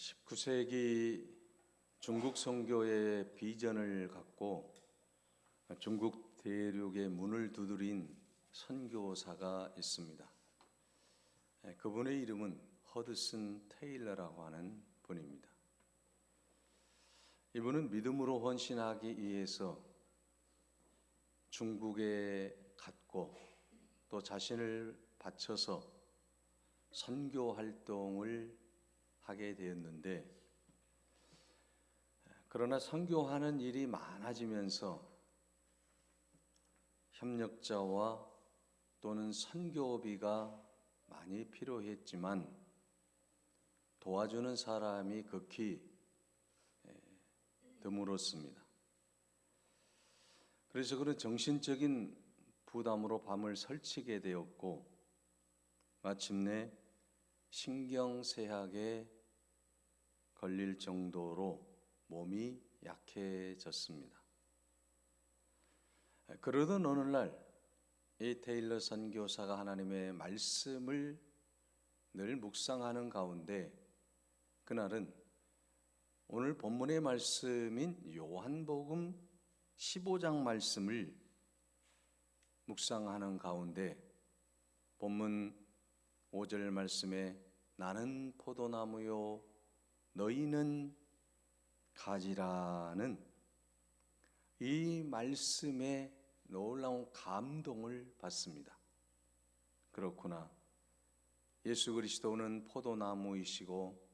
19세기 중국 선교의 비전을 갖고 중국 대륙의 문을 두드린 선교사가 있습니다. 그분의 이름은 허드슨 테일러라고 하는 분입니다. 이분은 믿음으로 헌신하기 위해서 중국에 갔고 또 자신을 바쳐서 선교 활동을 하게 되었는데, 그러나 선교하는 일이 많아지면서 협력자와 또는 선교비가 많이 필요했지만 도와주는 사람이 극히 드물었습니다. 그래서 그런 정신적인 부담으로 밤을 설치게 되었고 마침내 신경쇠약에 걸릴 정도로 몸이 약해졌습니다. 그러던 어느 날 이 테일러 선교사가 하나님의 말씀을 늘 묵상하는 가운데 그날은 오늘 본문의 말씀인 요한복음 15장 말씀을 묵상하는 가운데 본문 5절 말씀에 나는 포도나무요 너희는 가지라는 이 말씀에 놀라운 감동을 받습니다. 그렇구나. 예수 그리스도는 포도나무이시고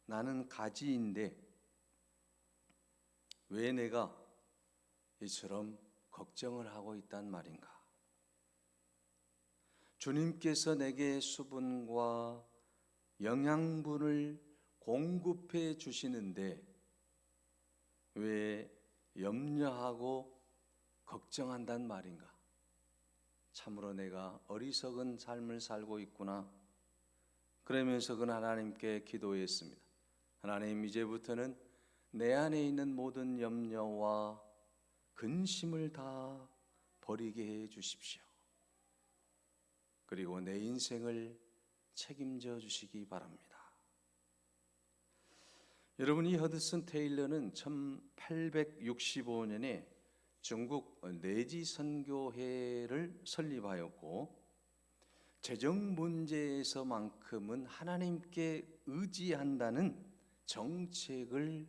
나는 가지인데 왜 내가 이처럼 걱정을 하고 있단 말인가? 주님께서 내게 수분과 영양분을 공급해 주시는데 왜 염려하고 걱정한단 말인가? 참으로 내가 어리석은 삶을 살고 있구나. 그러면서 그 하나님께 기도했습니다. 하나님, 이제부터는 내 안에 있는 모든 염려와 근심을 다 버리게 해 주십시오. 그리고 내 인생을 책임져 주시기 바랍니다. 여러분, 이 허드슨 테일러는 1865년에 중국 내지 선교회를 설립하였고 재정 문제에서만큼은 하나님께 의지한다는 정책을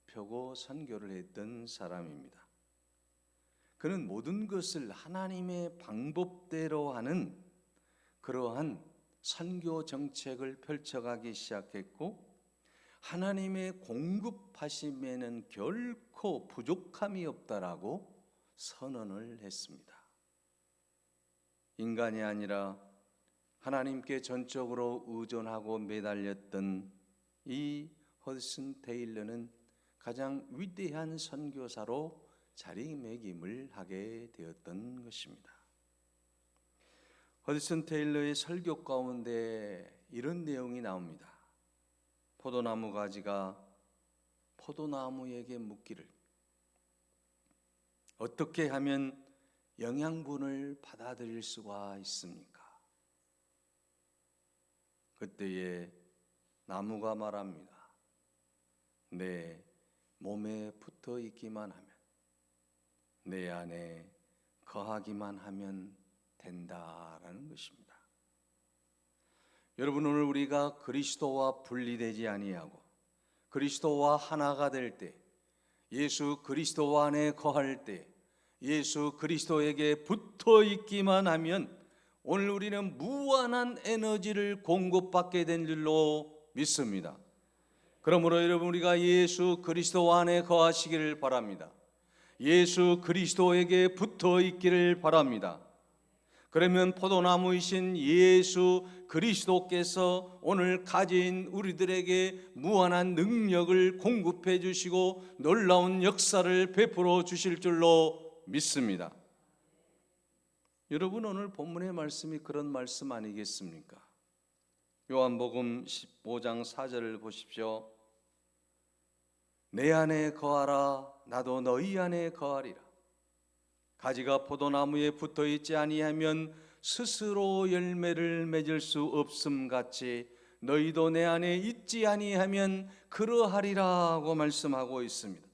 펴고 선교를 했던 사람입니다. 그는 모든 것을 하나님의 방법대로 하는 그러한 선교 정책을 펼쳐가기 시작했고 하나님의 공급하심에는 결코 부족함이 없다라고 선언을 했습니다. 인간이 아니라 하나님께 전적으로 의존하고 매달렸던 이 허드슨 테일러는 가장 위대한 선교사로 자리매김을 하게 되었던 것입니다. 허드슨 테일러의 설교 가운데 이런 내용이 나옵니다. 포도나무 가지가 포도나무에게 묻기를 어떻게 하면 영양분을 받아들일 수가 있습니까? 그때에 나무가 말합니다. 내 몸에 붙어 있기만 하면, 내 안에 거하기만 하면 된다라는 것입니다. 여러분, 오늘 우리가 그리스도와 분리되지 아니하고 그리스도와 하나가 될 때, 예수 그리스도 안에 거할 때, 예수 그리스도에게 붙어 있기만 하면 오늘 우리는 무한한 에너지를 공급받게 된 줄로 믿습니다. 그러므로 여러분, 우리가 예수 그리스도 안에 거하시기를 바랍니다. 예수 그리스도에게 붙어 있기를 바랍니다. 그러면 포도나무이신 예수 그리스도께서 오늘 가진 우리들에게 무한한 능력을 공급해 주시고 놀라운 역사를 베풀어 주실 줄로 믿습니다. 여러분, 오늘 본문의 말씀이 그런 말씀 아니겠습니까? 요한복음 15장 4절을 보십시오. 내 안에 거하라, 나도 너희 안에 거하리라. 가지가 포도나무에 붙어 있지 아니하면 스스로 열매를 맺을 수 없음 같이 너희도 내 안에 있지 아니하면 그러하리라고 말씀하고 있습니다.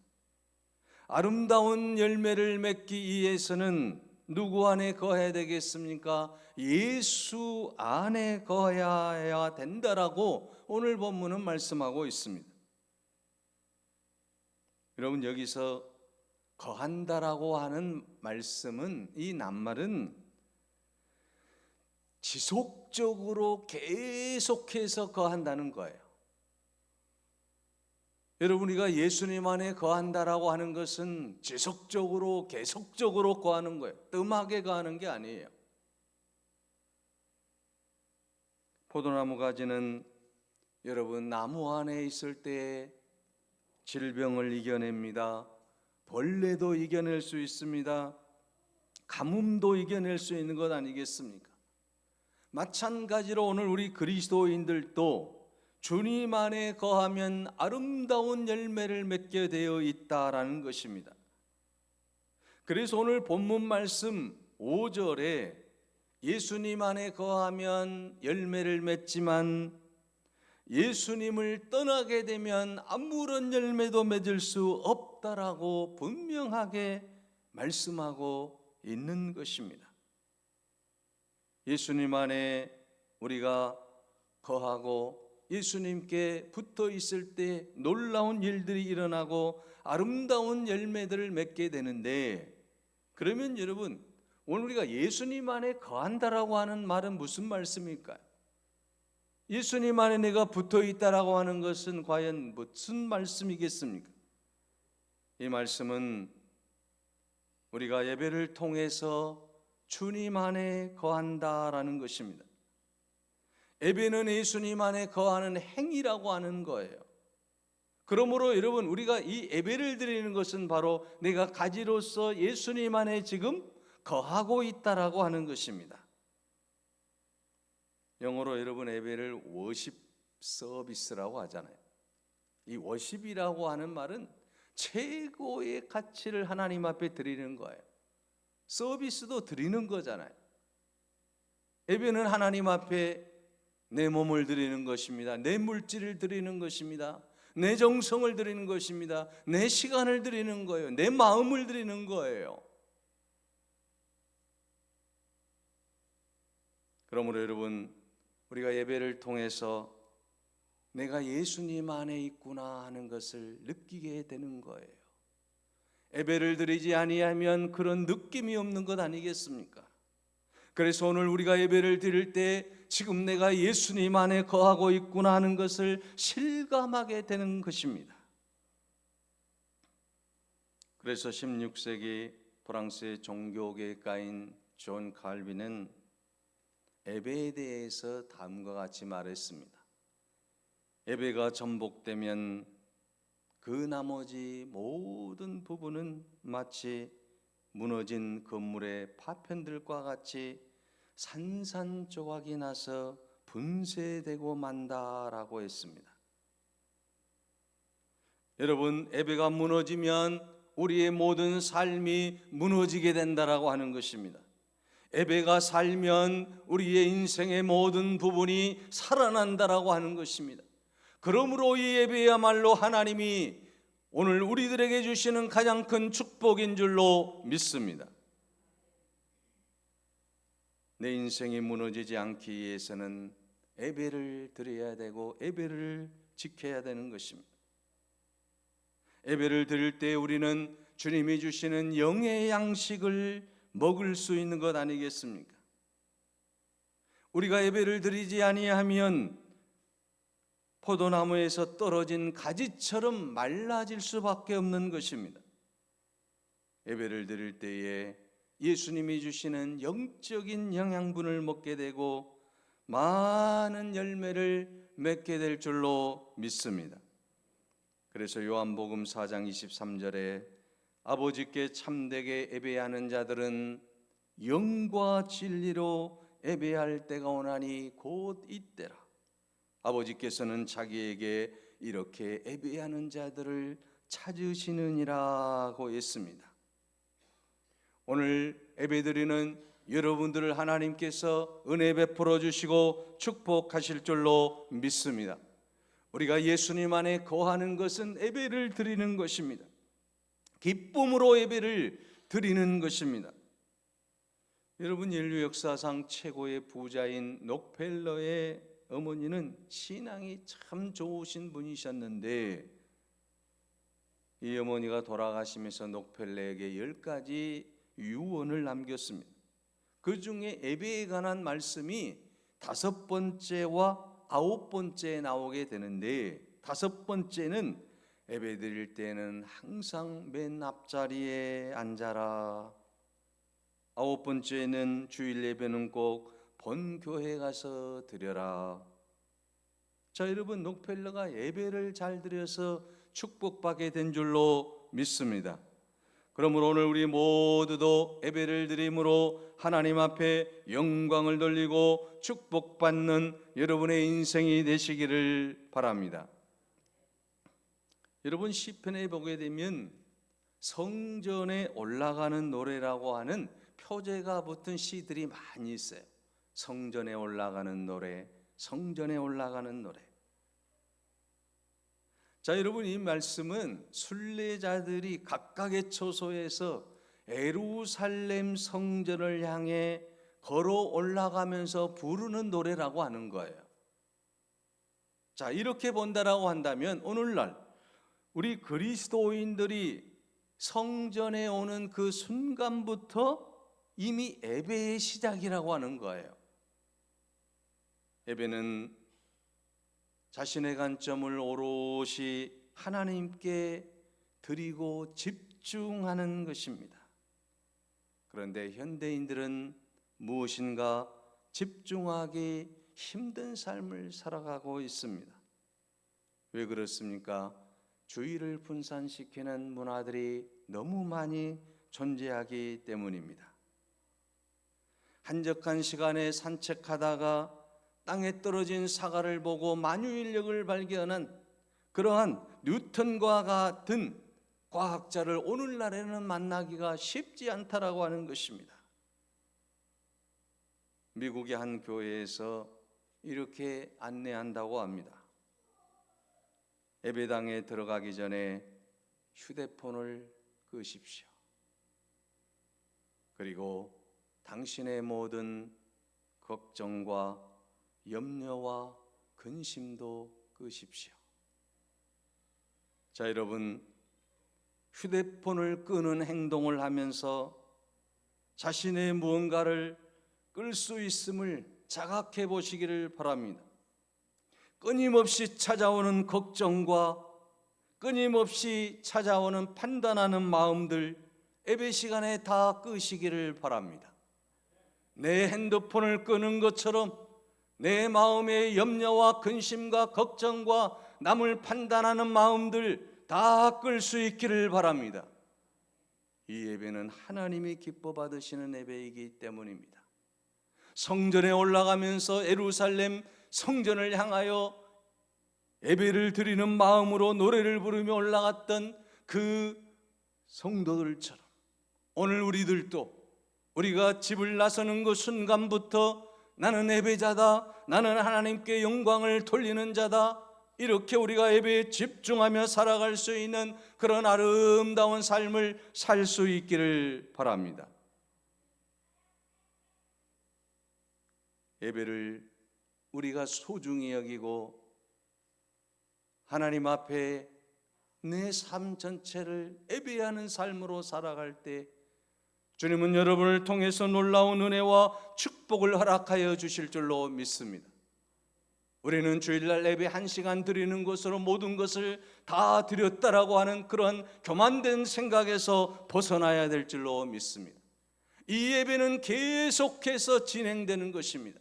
아름다운 열매를 맺기 위해서는 누구 안에 거해야 되겠습니까? 예수 안에 거해야 된다라고 오늘 본문은 말씀하고 있습니다. 여러분, 여기서 거한다라고 하는 말씀은, 이 낱말은 지속적으로 계속해서 거한다는 거예요. 여러분, 우리가 예수님 안에 거한다라고 하는 것은 지속적으로 계속적으로 거하는 거예요. 뜸하게 거하는 게 아니에요. 포도나무 가지는 여러분, 나무 안에 있을 때 질병을 이겨냅니다. 벌레도 이겨낼 수 있습니다. 가뭄도 이겨낼 수 있는 것 아니겠습니까? 마찬가지로 오늘 우리 그리스도인들도 주님 안에 거하면 아름다운 열매를 맺게 되어 있다라는 것입니다. 그래서 오늘 본문 말씀 5절에 예수님 안에 거하면 열매를 맺지만 예수님을 떠나게 되면 아무런 열매도 맺을 수 없다라고 분명하게 말씀하고 있는 것입니다. 예수님 안에 우리가 거하고 예수님께 붙어 있을 때 놀라운 일들이 일어나고 아름다운 열매들을 맺게 되는데, 그러면 여러분, 오늘 우리가 예수님 안에 거한다라고 하는 말은 무슨 말씀일까요? 예수님 안에 내가 붙어 있다라고 하는 것은 과연 무슨 말씀이겠습니까? 이 말씀은 우리가 예배를 통해서 주님 안에 거한다라는 것입니다. 예배는 예수님 안에 거하는 행위라고 하는 거예요. 그러므로 여러분, 우리가 이 예배를 드리는 것은 바로 내가 가지로서 예수님 안에 지금 거하고 있다라고 하는 것입니다. 영어로 여러분, 예배를 워십 서비스라고 하잖아요. 이 워십이라고 하는 말은 최고의 가치를 하나님 앞에 드리는 거예요. 서비스도 드리는 거잖아요. 예배는 하나님 앞에 내 몸을 드리는 것입니다. 내 물질을 드리는 것입니다. 내 정성을 드리는 것입니다. 내 시간을 드리는 거예요. 내 마음을 드리는 거예요. 그러므로 여러분, 우리가 예배를 통해서 내가 예수님 안에 있구나 하는 것을 느끼게 되는 거예요. 예배를 드리지 아니하면 그런 느낌이 없는 것 아니겠습니까? 그래서 오늘 우리가 예배를 드릴 때 지금 내가 예수님 안에 거하고 있구나 하는 것을 실감하게 되는 것입니다. 그래서 16세기 프랑스의 종교개혁가인 존 칼빈은 예배에 대해서 다음과 같이 말했습니다. 예배가 전복되면 그 나머지 모든 부분은 마치 무너진 건물의 파편들과 같이 산산조각이 나서 분쇄되고 만다라고 했습니다. 여러분, 예배가 무너지면 우리의 모든 삶이 무너지게 된다라고 하는 것입니다. 예배가 살면 우리의 인생의 모든 부분이 살아난다라고 하는 것입니다. 그러므로 이 예배야말로 하나님이 오늘 우리들에게 주시는 가장 큰 축복인 줄로 믿습니다. 내 인생이 무너지지 않기 위해서는 예배를 드려야 되고 예배를 지켜야 되는 것입니다. 예배를 드릴 때 우리는 주님이 주시는 영의 양식을 먹을 수 있는 것 아니겠습니까? 우리가 예배를 드리지 아니하면 포도나무에서 떨어진 가지처럼 말라질 수밖에 없는 것입니다. 예배를 드릴 때에 예수님이 주시는 영적인 영양분을 먹게 되고 많은 열매를 맺게 될 줄로 믿습니다. 그래서 요한복음 4장 23절에 아버지께 참되게 예배하는 자들은 영과 진리로 예배할 때가 오나니 곧 이때라. 아버지께서는 자기에게 이렇게 예배하는 자들을 찾으시느니라고 했습니다. 오늘 예배드리는 여러분들을 하나님께서 은혜 베풀어 주시고 축복하실 줄로 믿습니다. 우리가 예수님 안에 거하는 것은 예배를 드리는 것입니다. 기쁨으로 예배를 드리는 것입니다. 여러분, 인류 역사상 최고의 부자인 록펠러의 어머니는 신앙이 참 좋으신 분이셨는데, 이 어머니가 돌아가시면서 록펠러에게 10가지 유언을 남겼습니다. 그 중에 예배에 관한 말씀이 5번째와 9번째에 나오게 되는데, 5번째는 예배 드릴 때는 항상 맨 앞자리에 앉아라. 9번째는 주일 예배는 꼭 본교회 가서 드려라. 자, 여러분, 록펠러가 예배를 잘 드려서 축복받게 된 줄로 믿습니다. 그러므로 오늘 우리 모두도 예배를 드림으로 하나님 앞에 영광을 돌리고 축복받는 여러분의 인생이 되시기를 바랍니다. 여러분, 시편에 보게 되면 성전에 올라가는 노래라고 하는 표제가 붙은 시들이 많이 있어요. 성전에 올라가는 노래, 성전에 올라가는 노래. 자, 여러분, 이 말씀은 순례자들이 각각의 처소에서 예루살렘 성전을 향해 걸어 올라가면서 부르는 노래라고 하는 거예요. 자, 이렇게 본다라고 한다면 오늘날 우리 그리스도인들이 성전에 오는 그 순간부터 이미 예배의 시작이라고 하는 거예요. 예배는 자신의 관점을 오롯이 하나님께 드리고 집중하는 것입니다. 그런데 현대인들은 무엇인가 집중하기 힘든 삶을 살아가고 있습니다. 왜 그렇습니까? 주의를 분산시키는 문화들이 너무 많이 존재하기 때문입니다. 한적한 시간에 산책하다가 땅에 떨어진 사과를 보고 만유인력을 발견한 그러한 뉴턴과 같은 과학자를 오늘날에는 만나기가 쉽지 않다라고 하는 것입니다. 미국의 한 교회에서 이렇게 안내한다고 합니다. 예배당에 들어가기 전에 휴대폰을 끄십시오. 그리고 당신의 모든 걱정과 염려와 근심도 끄십시오. 자, 여러분, 휴대폰을 끄는 행동을 하면서 자신의 무언가를 끌 수 있음을 자각해 보시기를 바랍니다. 끊임없이 찾아오는 걱정과 끊임없이 찾아오는 판단하는 마음들, 예배 시간에 다 끄시기를 바랍니다. 내 핸드폰을 끄는 것처럼 내 마음의 염려와 근심과 걱정과 남을 판단하는 마음들 다 끌 수 있기를 바랍니다. 이 예배는 하나님이 기뻐 받으시는 예배이기 때문입니다. 성전에 올라가면서 예루살렘 성전을 향하여 예배를 드리는 마음으로 노래를 부르며 올라갔던 그 성도들처럼 오늘 우리가 집을 나서는 그 순간부터 나는 예배자다, 나는 하나님께 영광을 돌리는 자다, 이렇게 우리가 예배에 집중하며 살아갈 수 있는 그런 아름다운 삶을 살 수 있기를 바랍니다. 예배를 우리가 소중히 여기고 하나님 앞에 내 삶 전체를 예배하는 삶으로 살아갈 때 주님은 여러분을 통해서 놀라운 은혜와 축복을 허락하여 주실 줄로 믿습니다. 우리는 주일날 예배 1시간 드리는 것으로 모든 것을 다 드렸다라고 하는 그런 교만된 생각에서 벗어나야 될 줄로 믿습니다. 이 예배는 계속해서 진행되는 것입니다.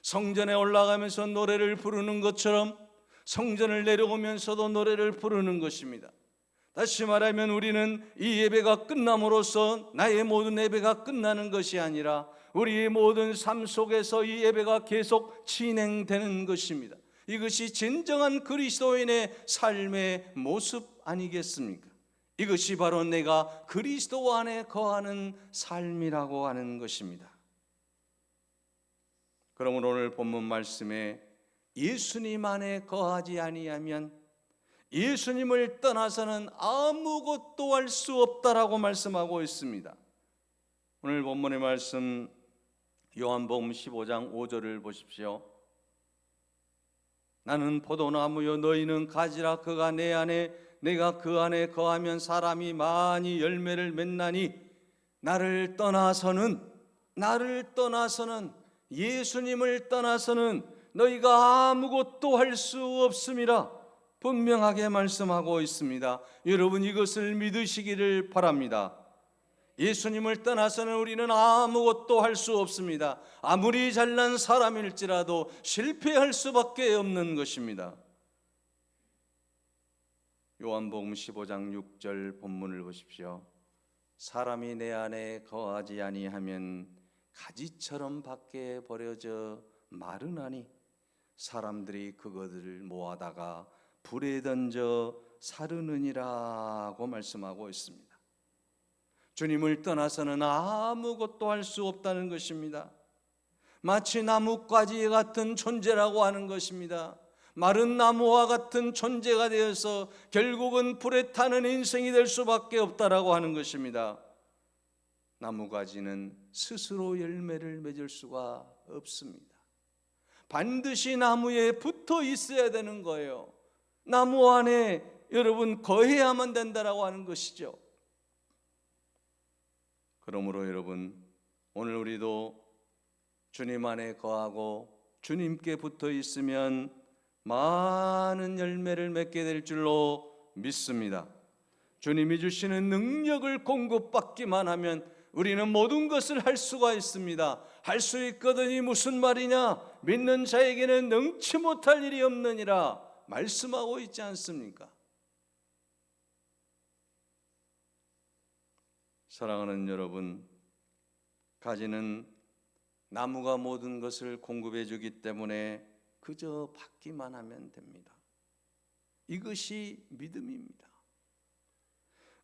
성전에 올라가면서 노래를 부르는 것처럼 성전을 내려오면서도 노래를 부르는 것입니다. 다시 말하면 우리는 이 예배가 끝남으로써 나의 모든 예배가 끝나는 것이 아니라 우리의 모든 삶 속에서 이 예배가 계속 진행되는 것입니다. 이것이 진정한 그리스도인의 삶의 모습 아니겠습니까? 이것이 바로 내가 그리스도 안에 거하는 삶이라고 하는 것입니다. 그러므로 오늘 본문 말씀에 예수님 안에 거하지 아니하면, 예수님을 떠나서는 아무것도 할 수 없다라고 말씀하고 있습니다. 오늘 본문의 말씀 요한복음 15장 5절을 보십시오. 나는 포도나무요 너희는 가지라. 그가 내 안에 내가 그 안에 거하면 사람이 많이 열매를 맺나니 나를 떠나서는 예수님을 떠나서는 너희가 아무것도 할 수 없음이라 분명하게 말씀하고 있습니다. 여러분, 이것을 믿으시기를 바랍니다. 예수님을 떠나서는 우리는 아무것도 할 수 없습니다. 아무리 잘난 사람일지라도 실패할 수밖에 없는 것입니다. 요한복음 15장 6절 본문을 보십시오. 사람이 내 안에 거하지 아니하면 가지처럼 밖에 버려져 마르나니 사람들이 그것을 모아다가 불에 던져 사르느니라고 말씀하고 있습니다. 주님을 떠나서는 아무것도 할 수 없다는 것입니다. 마치 나뭇가지 같은 존재라고 하는 것입니다. 마른 나무와 같은 존재가 되어서 결국은 불에 타는 인생이 될 수밖에 없다라고 하는 것입니다. 나무가지는 스스로 열매를 맺을 수가 없습니다. 반드시 나무에 붙어 있어야 되는 거예요. 나무 안에 여러분 거해야만 된다라고 하는 것이죠. 그러므로 여러분, 오늘 우리도 주님 안에 거하고 주님께 붙어 있으면 많은 열매를 맺게 될 줄로 믿습니다. 주님이 주시는 능력을 공급받기만 하면 우리는 모든 것을 할 수가 있습니다. 할 수 있거든이 무슨 말이냐? 믿는 자에게는 능치 못할 일이 없느니라 말씀하고 있지 않습니까? 사랑하는 여러분, 가지는 나무가 모든 것을 공급해 주기 때문에 그저 받기만 하면 됩니다. 이것이 믿음입니다.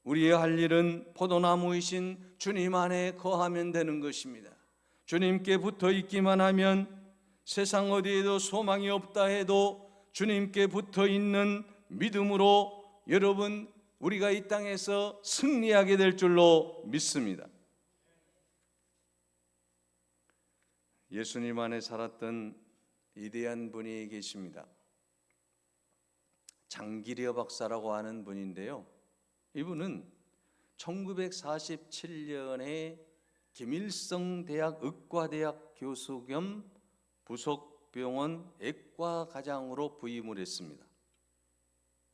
우리의 할 일은 포도나무이신 주님 안에 거하면 되는 것입니다. 주님께 붙어 있기만 하면 세상 어디에도 소망이 없다 해도 주님께 붙어 있는 믿음으로 여러분, 우리가 이 땅에서 승리하게 될 줄로 믿습니다. 예수님 안에 살았던 위대한 분이 계십니다. 장기려 박사라고 하는 분인데요, 이분은 1947년에 김일성 대학 의과대학 교수 겸 부속병원 액과과장으로 부임을 했습니다.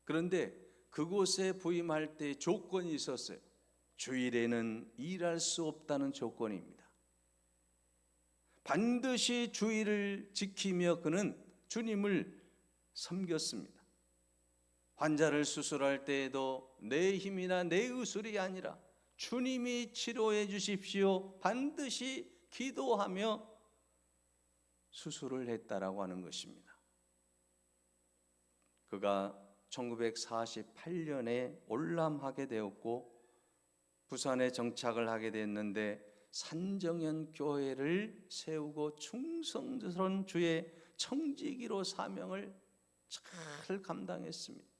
그런데 그곳에 부임할 때 조건이 있었어요. 주일에는 일할 수 없다는 조건입니다. 반드시 주일을 지키며 그는 주님을 섬겼습니다. 환자를 수술할 때에도 내 힘이나 내 의술이 아니라 주님이 치료해 주십시오, 반드시 기도하며 수술을 했다라고 하는 것입니다. 그가 1948년에 올람하게 되었고 부산에 정착을 하게 됐는데 산정현 교회를 세우고 충성스러운 주의 청지기로 사명을 잘 감당했습니다.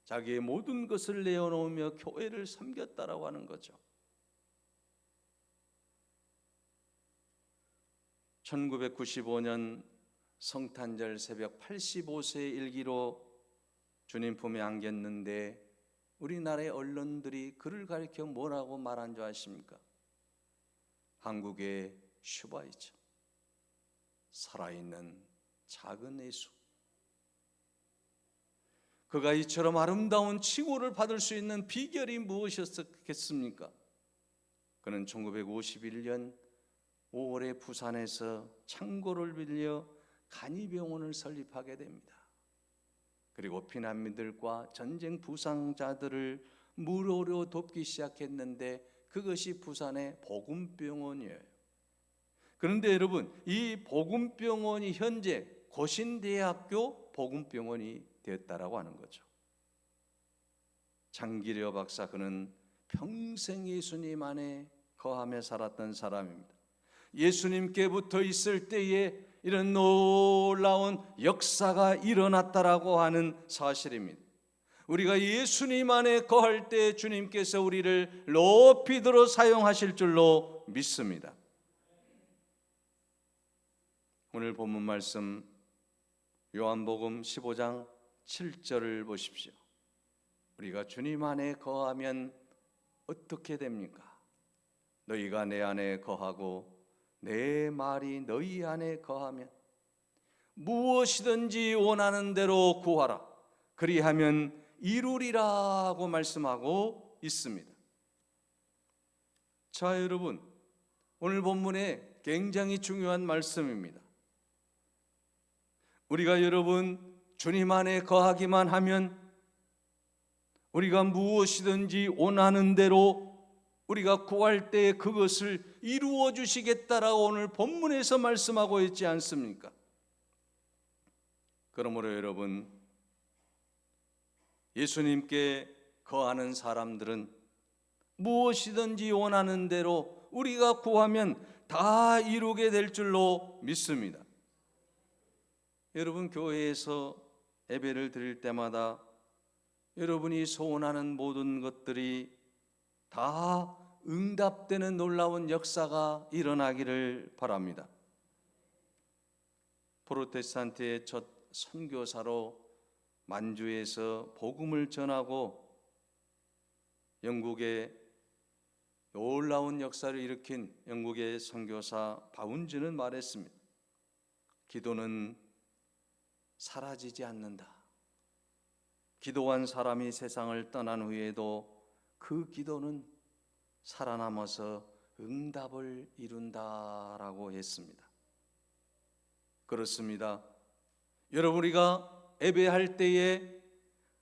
자기의 모든 것을 내어놓으며 교회를 섬겼다라고 하는 거죠. 1995년 성탄절 새벽 85세의 일기로 주님 품에 안겼는데 우리나라의 언론들이 그를 가리켜 뭐라고 말한 줄 아십니까? 한국의 슈바이처, 살아있는 작은 예수. 그가 이처럼 아름다운 칭호를 받을 수 있는 비결이 무엇이었겠습니까? 그는 1951년 5월에 부산에서 창고를 빌려 간이병원을 설립하게 됩니다. 그리고 피난민들과 전쟁 부상자들을 무료로 돕기 시작했는데 그것이 부산의 복음병원이에요. 그런데 여러분, 이 복음병원이 현재 고신대학교 복음병원이 되었다라고 하는 거죠. 장기려 박사, 그는 평생 예수님 안에 거하며 살았던 사람입니다. 예수님께 붙어 있을 때에 이런 놀라운 역사가 일어났다라고 하는 사실입니다. 우리가 예수님 안에 거할 때 주님께서 우리를 높이 들어 사용하실 줄로 믿습니다. 오늘 본문 말씀 요한복음 15장 7절을 보십시오. 우리가 주님 안에 거하면 어떻게 됩니까? 너희가 내 안에 거하고 내 말이 너희 안에 거하면 무엇이든지 원하는 대로 구하라. 그리하면 이루리라고 말씀하고 있습니다. 자, 여러분, 오늘 본문에 굉장히 중요한 말씀입니다. 우리가 여러분 주님 안에 거하기만 하면 우리가 무엇이든지 원하는 대로 우리가 구할 때 그것을 이루어 주시겠다라고 오늘 본문에서 말씀하고 있지 않습니까? 그러므로 여러분, 예수님께 거하는 사람들은 무엇이든지 원하는 대로 우리가 구하면 다 이루게 될 줄로 믿습니다. 여러분, 교회에서 예배를 드릴 때마다 여러분이 소원하는 모든 것들이 다 응답되는 놀라운 역사가 일어나기를 바랍니다. 프로테스탄트의 첫 선교사로 만주에서 복음을 전하고 영국의 놀라운 역사를 일으킨 영국의 선교사 바운즈는 말했습니다. 기도는 사라지지 않는다. 기도한 사람이 세상을 떠난 후에도 그 기도는 살아남아서 응답을 이룬다라고 했습니다. 그렇습니다. 여러분, 우리가 예배할 때에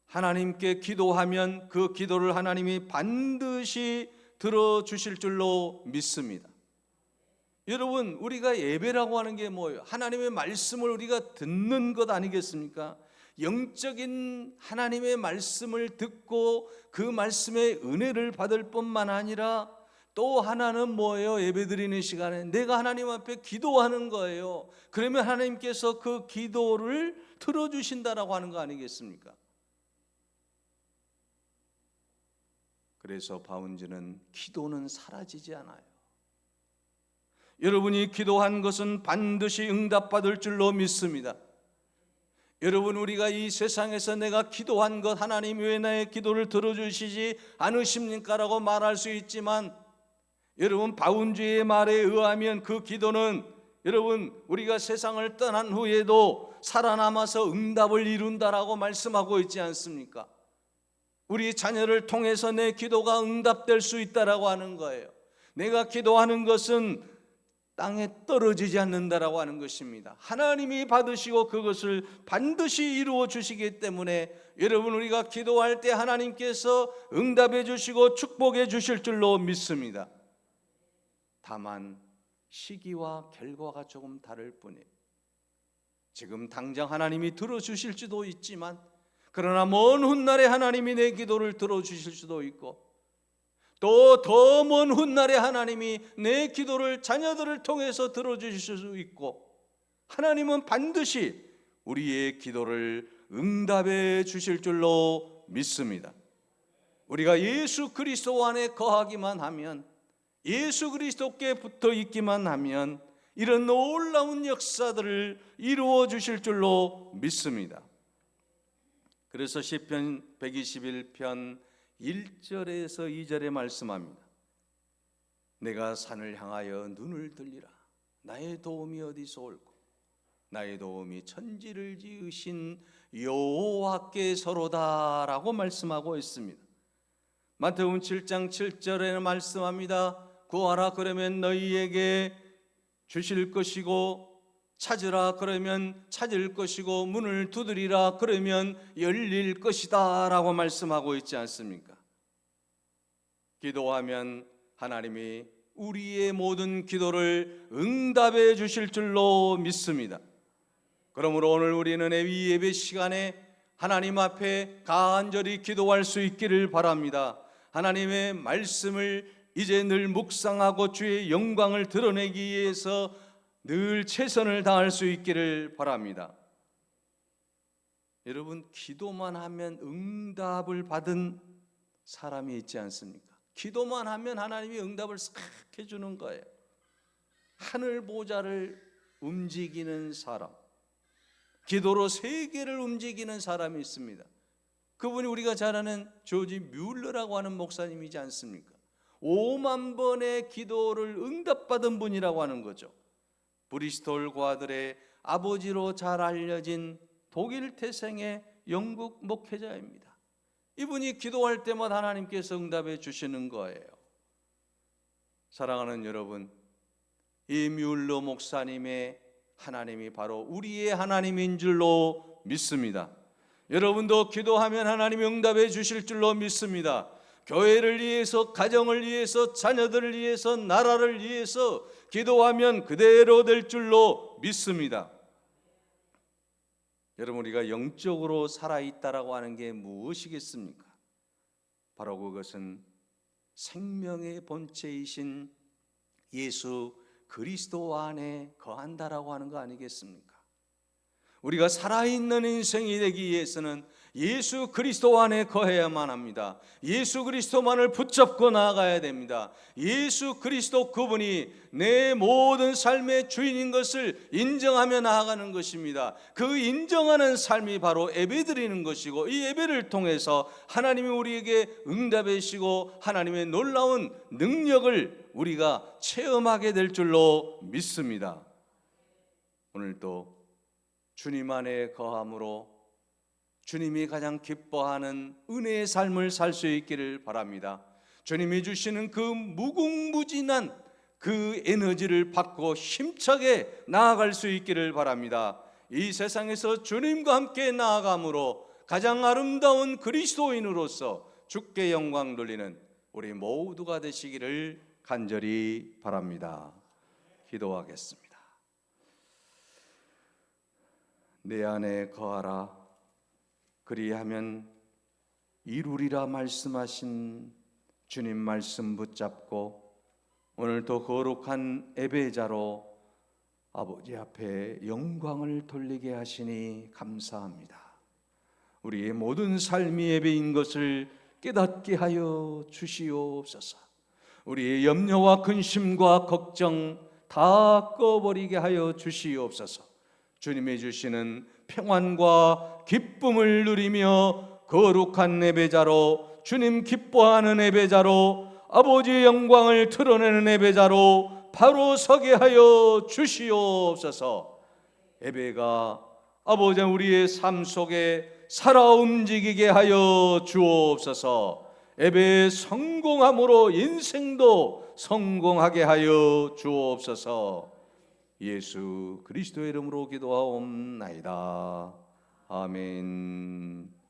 하나님께 기도하면 그 기도를 하나님이 반드시 들어주실 줄로 믿습니다. 여러분, 우리가 예배라고 하는 게 뭐예요? 하나님의 말씀을 우리가 듣는 것 아니겠습니까? 영적인 하나님의 말씀을 듣고 그 말씀의 은혜를 받을 뿐만 아니라 또 하나는 뭐예요? 예배드리는 시간에 내가 하나님 앞에 기도하는 거예요. 그러면 하나님께서 그 기도를 들어주신다라고 하는 거 아니겠습니까? 그래서 바운즈는 기도는 사라지지 않아요. 여러분이 기도한 것은 반드시 응답받을 줄로 믿습니다. 여러분, 우리가 이 세상에서 내가 기도한 것 하나님 왜 나의 기도를 들어주시지 않으십니까? 라고 말할 수 있지만 여러분, 바운즈의 말에 의하면 그 기도는 여러분 우리가 세상을 떠난 후에도 살아남아서 응답을 이룬다라고 말씀하고 있지 않습니까? 우리 자녀를 통해서 내 기도가 응답될 수 있다라고 하는 거예요. 내가 기도하는 것은 땅에 떨어지지 않는다라고 하는 것입니다. 하나님이 받으시고 그것을 반드시 이루어 주시기 때문에 여러분, 우리가 기도할 때 하나님께서 응답해 주시고 축복해 주실 줄로 믿습니다. 다만 시기와 결과가 조금 다를 뿐이에요. 지금 당장 하나님이 들어주실지도 있지만 그러나 먼 훗날에 하나님이 내 기도를 들어주실 수도 있고 또 더 먼 훗날에 하나님이 내 기도를 자녀들을 통해서 들어주실 수 있고 하나님은 반드시 우리의 기도를 응답해 주실 줄로 믿습니다. 우리가 예수 그리스도 안에 거하기만 하면, 예수 그리스도께 붙어 있기만 하면 이런 놀라운 역사들을 이루어 주실 줄로 믿습니다. 그래서 시편 121편 1절에서 2절에 말씀합니다. 내가 산을 향하여 눈을 들리라. 나의 도움이 어디서 올고 나의 도움이 천지를 지으신 여호와께서로다라고 말씀하고 있습니다. 마태복음 7장 7절에는 말씀합니다. 구하라 그러면 너희에게 주실 것이고 찾으라 그러면 찾을 것이고 문을 두드리라 그러면 열릴 것이다 라고 말씀하고 있지 않습니까? 기도하면 하나님이 우리의 모든 기도를 응답해 주실 줄로 믿습니다. 그러므로 오늘 우리는 이 예배 시간에 하나님 앞에 간절히 기도할 수 있기를 바랍니다. 하나님의 말씀을 이제 늘 묵상하고 주의 영광을 드러내기 위해서 늘 최선을 다할 수 있기를 바랍니다. 여러분, 기도만 하면 응답을 받은 사람이 있지 않습니까? 기도만 하면 하나님이 응답을 싹 해주는 거예요. 하늘 보좌를 움직이는 사람, 기도로 세계를 움직이는 사람이 있습니다. 그분이 우리가 잘 아는 조지 뮬러라고 하는 목사님이지 않습니까? 5만 번의 기도를 응답받은 분이라고 하는 거죠. 브리스톨 과들의 아버지로 잘 알려진 독일 태생의 영국 목회자입니다. 이분이 기도할 때마다 하나님께서 응답해 주시는 거예요. 사랑하는 여러분, 이 뮬러 목사님의 하나님이 바로 우리의 하나님인 줄로 믿습니다. 여러분도 기도하면 하나님이 응답해 주실 줄로 믿습니다. 교회를 위해서, 가정을 위해서, 자녀들을 위해서, 나라를 위해서 기도하면 그대로 될 줄로 믿습니다. 여러분, 우리가 영적으로 살아있다라고 하는 게 무엇이겠습니까? 바로 그것은 생명의 본체이신 예수 그리스도 안에 거한다라고 하는 거 아니겠습니까? 우리가 살아있는 인생이 되기 위해서는 예수 그리스도 안에 거해야만 합니다. 예수 그리스도만을 붙잡고 나아가야 됩니다. 예수 그리스도 그분이 내 모든 삶의 주인인 것을 인정하며 나아가는 것입니다. 그 인정하는 삶이 바로 예배드리는 것이고, 이 예배를 통해서 하나님이 우리에게 응답해 주시고 하나님의 놀라운 능력을 우리가 체험하게 될 줄로 믿습니다. 오늘도 주님 안에 거함으로 주님이 가장 기뻐하는 은혜의 삶을 살 수 있기를 바랍니다. 주님이 주시는 그 무궁무진한 그 에너지를 받고 힘차게 나아갈 수 있기를 바랍니다. 이 세상에서 주님과 함께 나아감으로 가장 아름다운 그리스도인으로서 주께 영광 돌리는 우리 모두가 되시기를 간절히 바랍니다. 기도하겠습니다. 내 안에 거하라, 그리하면 이루리라 말씀하신 주님 말씀 붙잡고 오늘도 거룩한 예배자로 아버지 앞에 영광을 돌리게 하시니 감사합니다. 우리의 모든 삶이 예배인 것을 깨닫게 하여 주시옵소서. 우리의 염려와 근심과 걱정 다 꺼버리게 하여 주시옵소서. 주님이 주시는 평안과 기쁨을 누리며 거룩한 예배자로, 주님 기뻐하는 예배자로, 아버지의 영광을 드러내는 예배자로 바로 서게 하여 주시옵소서. 예배가 아버지 우리의 삶 속에 살아 움직이게 하여 주옵소서. 예배에 성공함으로 인생도 성공하게 하여 주옵소서. 예수 그리스도의 이름으로 기도하옵나이다. 아멘.